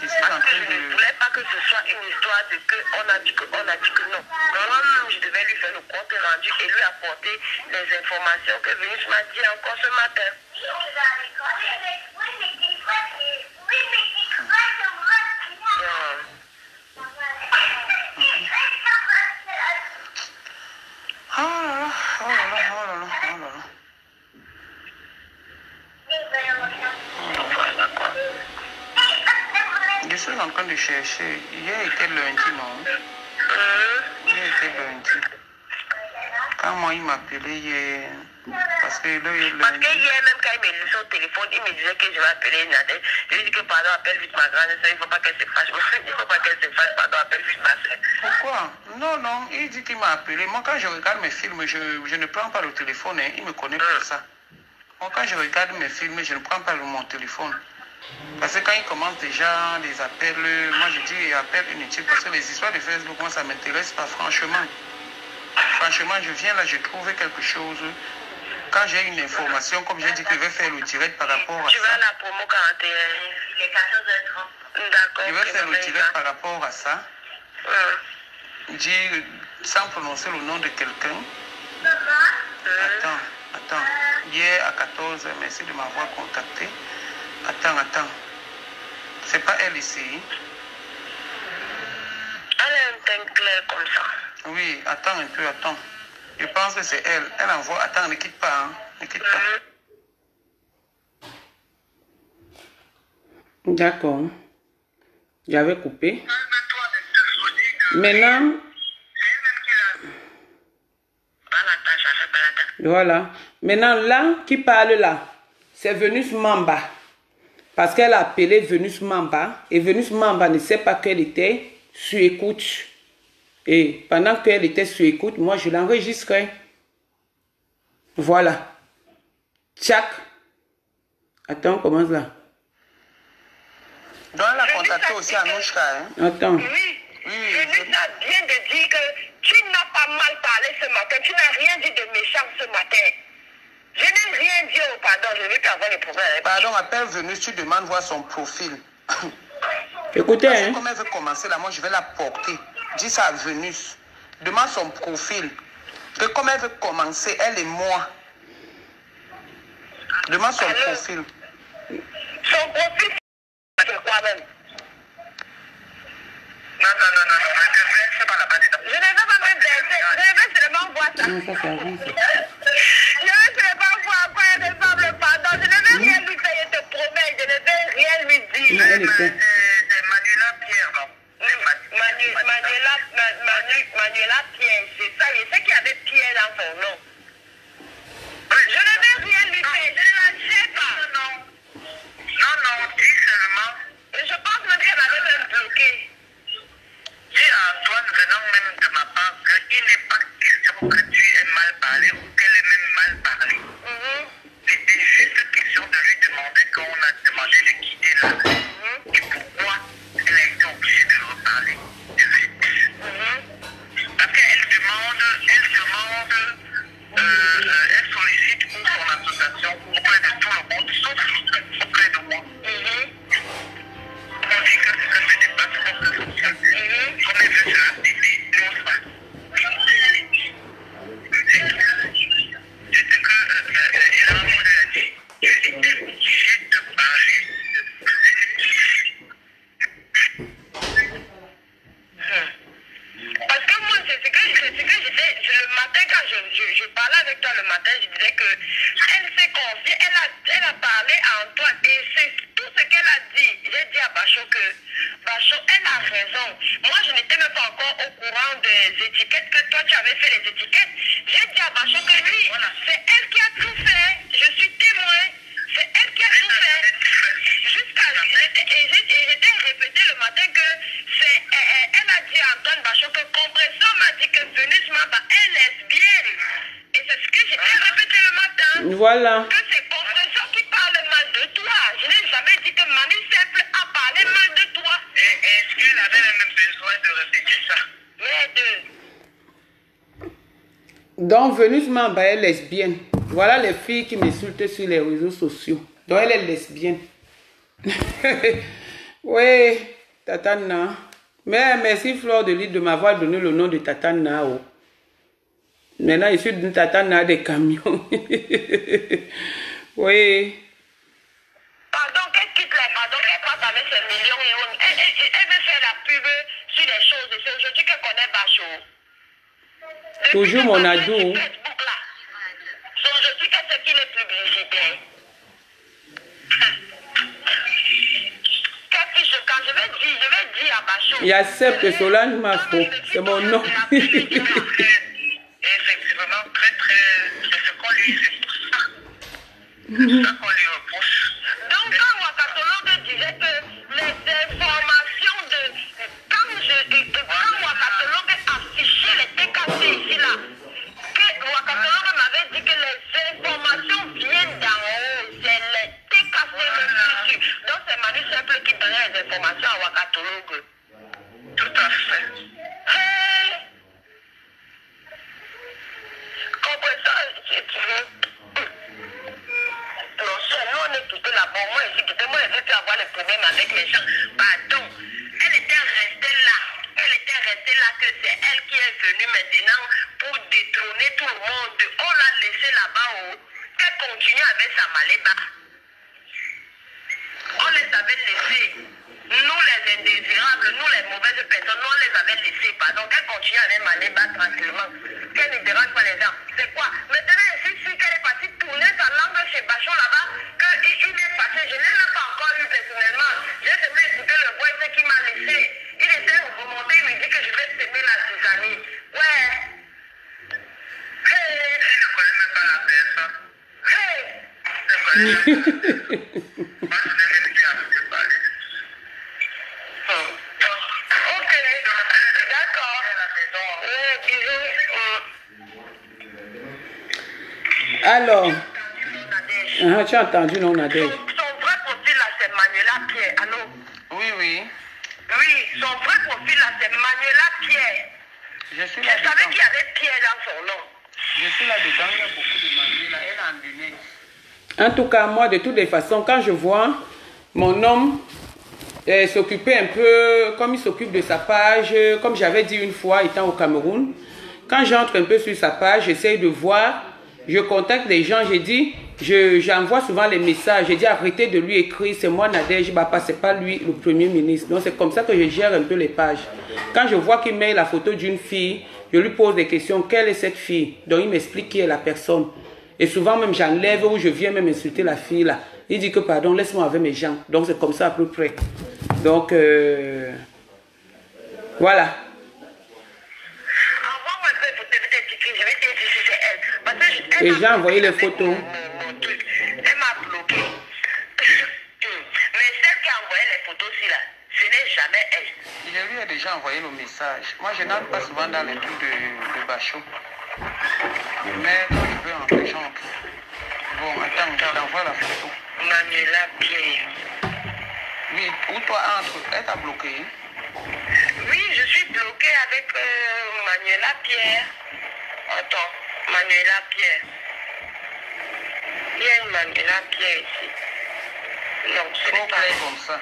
Parce que je ne voulais pas que ce soit une histoire de que on a dit que non. Moi-même, je devais lui faire le compte rendu et lui apporter les informations que Vénus m'a dit encore ce matin. en train de chercher. Hier était lundi, non? Hier était lundi. Quand moi, il m'appelait hier. Parce que là, il Parce que hier, même quand il me laissait au téléphone, il me disait que je vais appeler Nadège. Je lui ai dit que pardon, appelle vite ma grande soeur, il ne faut pas qu'elle se fâche. Il ne faut pas qu'elle se fâche, pardon, appelle vite ma soeur. Pourquoi? Non, non, il dit qu'il m'a appelé. Moi, quand je regarde mes films, je ne prends pas le téléphone. Hein. Il me connaît pour ça. Moi, quand je regarde mes films, je ne prends pas mon téléphone. Parce que quand il commence déjà les appels, moi je dis appel inutile. Parce que les histoires de Facebook, moi, ça ne m'intéresse pas, franchement. Franchement, je viens là, je trouve quelque chose. Quand j'ai une information, comme j'ai dit que je vais faire le direct par rapport à ça. Tu vas à la promo 41. Il est 14h30. D'accord. Je vais faire le direct par rapport à ça. Dire, sans prononcer le nom de quelqu'un. Attends. Hier à 14h, merci de m'avoir contacté. Attends. C'est pas elle ici. Elle a un teint clair comme ça. Oui, attends un peu, attends. Je pense que c'est elle. Elle envoie. Attends, ne quitte pas. Hein. Ne quitte pas. D'accord. J'avais coupé. Maintenant. Voilà. Maintenant, là, qui parle là, c'est Venus Mamba. Parce qu'elle a appelé Venus Mamba. Et Venus Mamba ne sait pas qu'elle était sur écoute. Et pendant qu'elle était sur écoute, moi, je l'enregistrais. Voilà. Tchac. Attends, on commence là. Donc, elle a contacté aussi Anouchka. Hein? Attends. Oui. Venus vient de dire que tu n'as pas mal parlé ce matin. Tu n'as rien dit de méchant ce matin. Je n'ai rien dit. Oh, pardon, je vais t'avoir les problèmes. Pardon, appelle Venus, tu demandes voir son profil. Écoutez, Parce que hein. comme elle veut commencer là, moi je vais la porter. Dis ça à Venus. Demande son profil. Que comme elle veut commencer, elle et moi. Demande son profil. Son profil, c'est quoi même? Non. C'est pas la base. Je ne vais pas même verser. Je vais seulement voir ça. Non, ça c'est avant. Je vais seulement voir quoi elle ressemble. Pardon. Je ne vais rien lui faire. Je te promets. Je ne vais rien lui dire. Non, elle était. C'est Manuela Pierre, non? Manuela Pierre, c'est ça. Je sais qu'il y avait Pierre dans son nom. Je ne vais rien lui faire. Je ne la sais pas. Non, dis seulement. Je pense même qu'elle avait même bloqué. Dis à Antoine venant même de ma part qu'il n'est pas question que tu aies mal parlé ou qu'elle ait même mal parlé. C'était juste question de lui demander quand on a demandé de quitter là. Et pourquoi elle a été obligée de reparler de suite. Parce qu'elle demande, elle sollicite pour son association auprès de tout le monde, sauf auprès de moi. On dit que ce n'est pas trop social. Comme elle veut se la péter, n'ose pas. C'est ce que Elamode a dit. Je suis obligée de parler Parce que moi, c'est ce que j'étais, le matin, quand je parlais avec toi le matin, je disais que elle s'est confiée, elle a parlé à Antoine, et c'est tout ce qu'elle a dit. J'ai dit à Bachot que, Bachot, elle a raison. Moi, je n'étais même pas encore au courant des étiquettes, que toi, tu avais fait les étiquettes. J'ai dit à Bachot que lui, c'est elle qui a tout fait. Je suis témoin. C'est elle qui a tout fait. Jusqu'à j'étais répété le matin que elle a dit à Antoine Bachot que Compresseur m'a dit que Venus Mamba est lesbienne. Et c'est ce que j'étais répété le matin. Voilà. Que c'est Compresseur qui parle mal de toi. Je n'ai jamais dit que Manu Simple a parlé mal de toi. Est-ce qu'elle avait même besoin de répéter ça? Donc, Venus Mamba est lesbienne. Voilà les filles qui m'insultent sur les réseaux sociaux. Donc, elle est lesbienne. Oui, Tatana. Mais merci Fleur de Lys de m'avoir donné le nom de Tatana. Oh. Maintenant, je suis une Tatana des camions. Oui. Pardon, qu'est-ce qui te plaît? Pardon, qu'elle passe avec ses millions et autres. Elle veut faire la pub sur les choses. C'est aujourd'hui qu'elle connaît Bachot. Toujours mon ado. C'est aujourd'hui qu'elle sait qu'il est publicitaire. Quand je vais Bachot. Il y a Seb de Solange Mafro, c'est mon nom. Effectivement, très, c'est ce qu'on lui fait. C'est ça qu'on lui reproche. Donc, quand Ouakatologue disait que les informations de... Quand Ouakatologue affichait les TKC ici, là, que Ouakatologue m'avait dit que les informations viennent d'en haut, c'est les TKC même dessus. Donc, c'est Manu Simple qui donnait les informations à Ouakatologue. Tout à fait. Hey! Comprends ça, tu veux? Non, nous on est quitté là-bas. Moi, j'ai quitté. Moi, j'ai pu avoir les problèmes avec les gens. Pardon. Elle était restée là. Elle était restée là que c'est elle qui est venue maintenant pour détrôner tout le monde. On l'a laissée là-bas. Oh. Elle continue avec sa maléba. On les avait laissés. Nous, les indésirables, nous, les mauvaises personnes, nous, on les avait laissés. Pardon. Elle continue avec maléba tranquillement. Qu'elle ne dérange pas les gens. C'est quoi? Maintenant, ici, qu'elle est partie tourner sa langue chez Bachot là-bas, qu'il est passé. Je ne l'ai même pas encore eu personnellement. J'ai seulement écouté le voice qui m'a laissé. Il était remonté, il me dit que je vais s'aimer la Suzanne. Ouais. Hey. Je ne connais même pas la personne. Hey. Je ne connais même pas. Moi, je n'ai même plus à te parler. Ok. D'accord. Bisous. Alors, tu as entendu, non, Nadège? Son vrai profil là, c'est Manuela Pierre. Allô? Oui, oui. Oui, son vrai profil là, c'est Manuela Pierre. Je suis Je là savais dedans. qu'il y avait Pierre dans son nom. Je suis là dedans. Il y a beaucoup de Manuela. Elle a donné. En tout cas, moi, de toutes les façons, quand je vois mon homme s'occuper un peu, comme il s'occupe de sa page, comme j'avais dit une fois étant au Cameroun, quand j'entre un peu sur sa page, j'essaye de voir, je contacte les gens, j'ai dit, j'envoie souvent les messages, j'ai dit arrêtez de lui écrire, c'est moi Nadège Bapa, c'est pas lui le premier ministre. Donc c'est comme ça que je gère un peu les pages. Quand je vois qu'il met la photo d'une fille, je lui pose des questions, quelle est cette fille? Donc il m'explique qui est la personne. Et souvent même j'enlève ou je viens même insulter la fille là. Il dit que pardon, laisse-moi avec mes gens. Donc c'est comme ça à peu près. Donc voilà. Envoie-moi un peu de photos, je vais te dire si c'est elle. Parce que elle Et m'a j'ai envoyé les bloqué photos. mon truc. Elle m'a bloqué. Mais celle qui a envoyé les photos aussi là, ce n'est jamais elle. Je lui ai déjà envoyé le message. Moi, je n'entre pas souvent dans les trucs de Bachot. Mais quand je veux entrer, j'entre. Bon, attends, je t'envoie la photo. Manuela Pierre. Oui, où toi entre, elle t'a bloqué. Oui, je suis bloquée avec Manuela Pierre. Attends, Manuela Pierre. Il y a une Manuela Pierre ici. Non, ce Faut n'est pas faire elle. comme ça.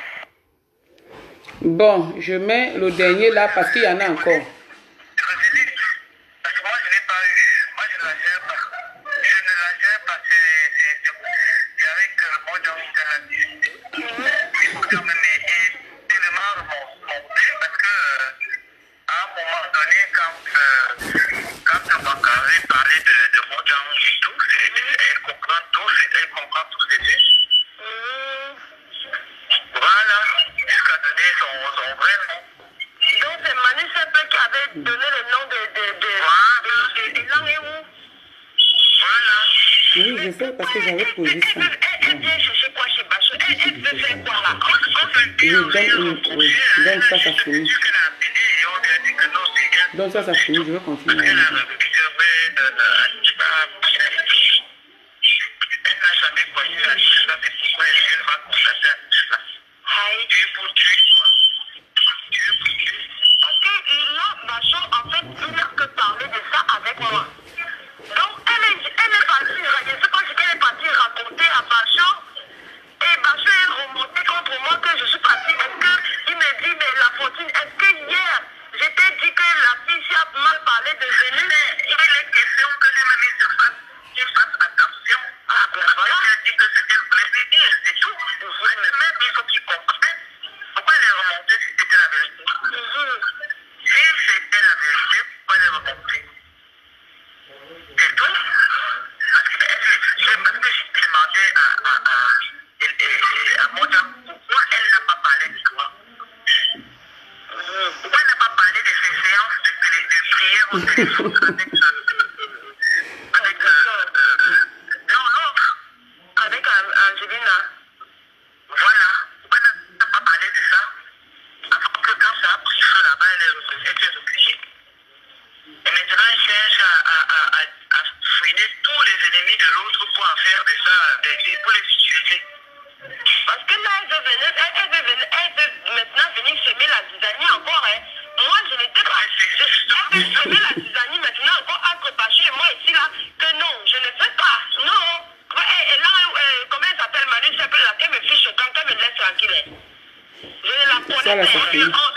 Bon, je mets le dernier là parce qu'il y en a encore. Parce que moi, je n'ai pas eu. Moi, je ne la gère pas. Je ne la gère pas. C'est avec Modern Canada. Modern est tellement remonté parce que à un moment donné, quand Bakary parlait de Modern et tout, elle comprend tout. Elle comprend tout. Voilà. Jusqu'à donner son vrai nom. Donc c'est Manu Simple qui avait donné le nom de Elan et où? Voilà. Oui, je sais parce que j'avais posé ça. Elle vient chercher quoi chez Bachot? Elle veut faire quoi là? Oui, donne ça, ça finit. Donc ça finit, je vais continuer. Elle n'a jamais connu la justice, mais pourquoi elle va contacter la justice là? Dieu pour Dieu, quoi. Dieu pour Dieu. Parce que là, Bachot, en fait, il n'a que parlé de ça avec moi. Donc, elle est partie, je sais pas ce qu'elle est partie raconter à Bachot. Et Bachot est remonté contre moi que je suis partie. Est-ce que, il me dit, mais la fortune, est-ce que hier, je t'ai dit que la fille a mal parlé de Vénus? au téléphone avec non, l'autre, avec Angelina. Voilà. On n'a pas parlé de ça. Avant que quand ça a pris feu là-bas, elle était obligée. Et maintenant, elle cherche à fouiner tous les ennemis de l'autre pour en faire de ça, pour les utiliser. Parce que là, elle veut maintenant venir semer la zizanie encore. Hein. Moi, je n'étais pas. Elle veut semer la zizanie maintenant encore entre Pachu et moi ici là. Que non, je ne veux pas. Non. Et là, comment elle s'appelle, Manu, c'est laquelle me fiche quand elle me laisse tranquille. Je ne la connais pas.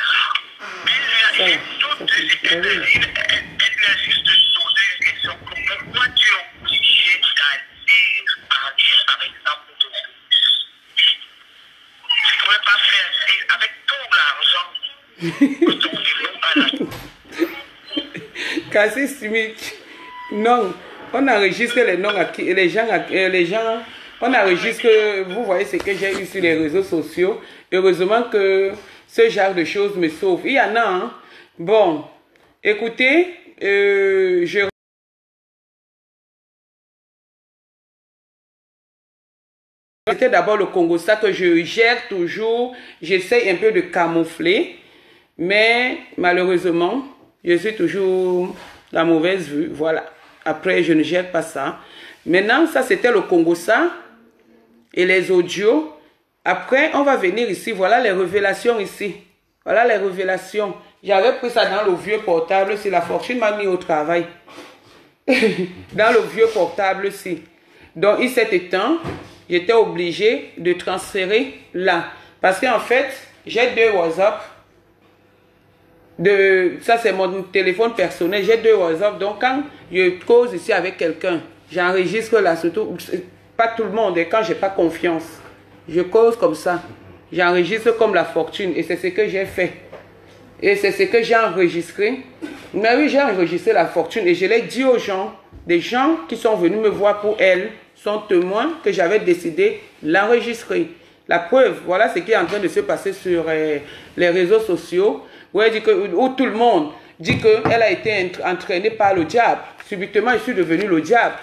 Elle lui a juste posé une question. Pourquoi tu es obligé d'aller partir avec ça pour te faire? Tu ne pourrais pas faire avec tout l'argent que ton niveau a là. Cassis Smith. Non. On enregistre les noms à qui, les gens, on enregistre, vous voyez ce que j'ai eu sur les réseaux sociaux. Heureusement que ce genre de choses me sauve. Il y en a, hein. Bon, écoutez, c'était d'abord le Congo, ça que je gère toujours. J'essaie un peu de camoufler, mais malheureusement, je suis toujours la mauvaise vue. Voilà. Après, je ne gère pas ça. Maintenant, ça, c'était le Congo, ça. Et les audios. Après, on va venir ici. Voilà les révélations ici. Voilà les révélations. J'avais pris ça dans le vieux portable. Si la fortune m'a mis au travail. Dans le vieux portable, si. Donc, il s'est éteint. J'étais obligé de transférer là. Parce qu'en fait, j'ai 2 WhatsApp. Ça, c'est mon téléphone personnel. J'ai 2 WhatsApp. Donc, quand je cause ici avec quelqu'un, j'enregistre là. Surtout, pas tout le monde. Et quand j'ai pas confiance, je cause comme ça. J'enregistre comme la fortune. Et c'est ce que j'ai fait. Et c'est ce que j'ai enregistré. Mais oui, j'ai enregistré la fortune. Et je l'ai dit aux gens. Des gens qui sont venus me voir pour elle sont témoins que j'avais décidé l'enregistrer. La preuve, voilà ce qui est en train de se passer sur les réseaux sociaux. Où tout le monde dit qu'elle a été entraînée par le diable. Subitement, je suis devenu le diable.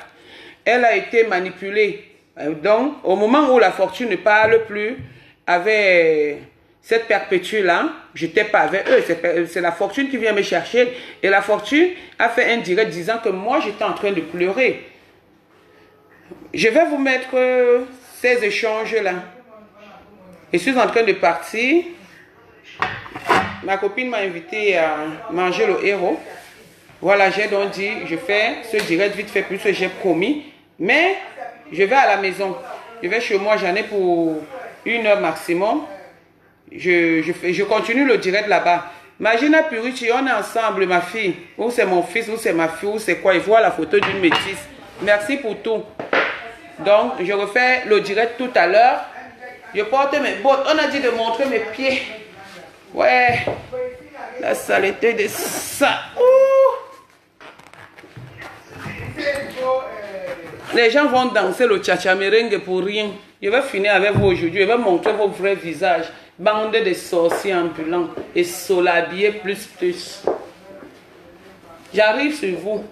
Elle a été manipulée. Donc, au moment où la fortune ne parle plus avec cette perpétue-là, je n'étais pas avec eux. C'est la fortune qui vient me chercher. Et la fortune a fait un direct disant que moi, j'étais en train de pleurer. Je vais vous mettre ces échanges-là. Je suis en train de partir. Ma copine m'a invité à manger le héros. Voilà, j'ai donc dit, je fais ce direct vite fait, plus que j'ai promis. Mais je vais à la maison. Je vais chez moi, j'en ai pour 1 heure maximum. Je continue le direct là-bas. Magina Purici, on est ensemble, ma fille. Ou c'est mon fils, ou c'est ma fille, ou c'est quoi. Il voit la photo d'une métisse. Merci pour tout. Donc, je refais le direct tout à l'heure. Je porte mes bottes. On a dit de montrer mes pieds. Ouais. La saleté de ça. Les gens vont danser le tcha-tcha merengue pour rien. Je vais finir avec vous aujourd'hui. Je vais montrer vos vrais visages. Bande de sorciers ambulants. Et solabillés plus. J'arrive sur vous.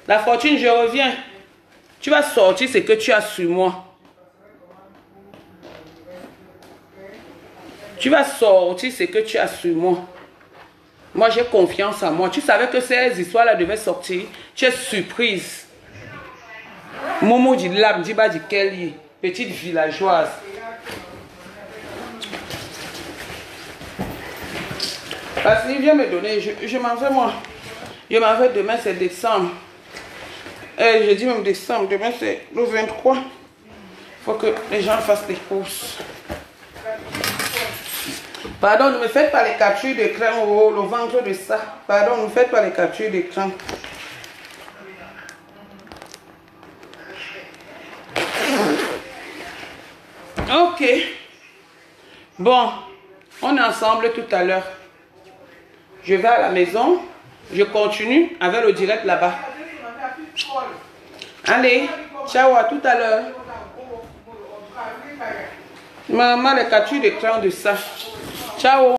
La fortune, je reviens. Tu vas sortir ce que tu as sur moi. Tu vas sortir ce que tu as sur moi. Moi, j'ai confiance en moi. Tu savais que ces histoires-là devaient sortir. Tu es surprise. Momo dit Lab, Diba dit Kelly, petite villageoise. Parce qu'il vient me donner, je m'en vais moi. Je m'en vais demain, c'est décembre. Je dis même décembre, demain c'est le 23. Il faut que les gens fassent des courses. Pardon, ne me faites pas les captures d'écran au le ventre de ça. Pardon, ne me faites pas les captures d'écran. Ok. Bon, on est ensemble tout à l'heure. Je vais à la maison. Je continue avec le direct là-bas. Allez, ciao, à tout à l'heure. Maman, les captures d'écran de ça. Ciao.